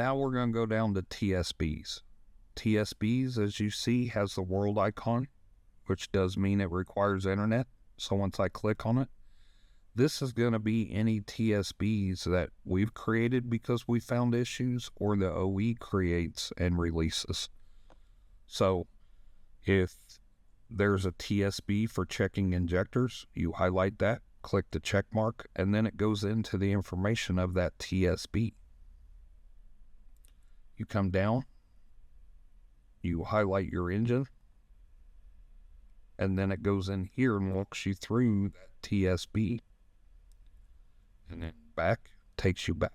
Now we're going to go down to TSBs. TSBs, as you see, has the world icon, which does mean it requires internet. So once I click on it, this is going to be any TSBs that we've created because we found issues or the OE creates and releases. So if there's a TSB for checking injectors, you highlight that, click the check mark, and then it goes into the information of that TSB. You come down, you highlight your engine, and then it goes in here and walks you through that TSB. And then back, takes you back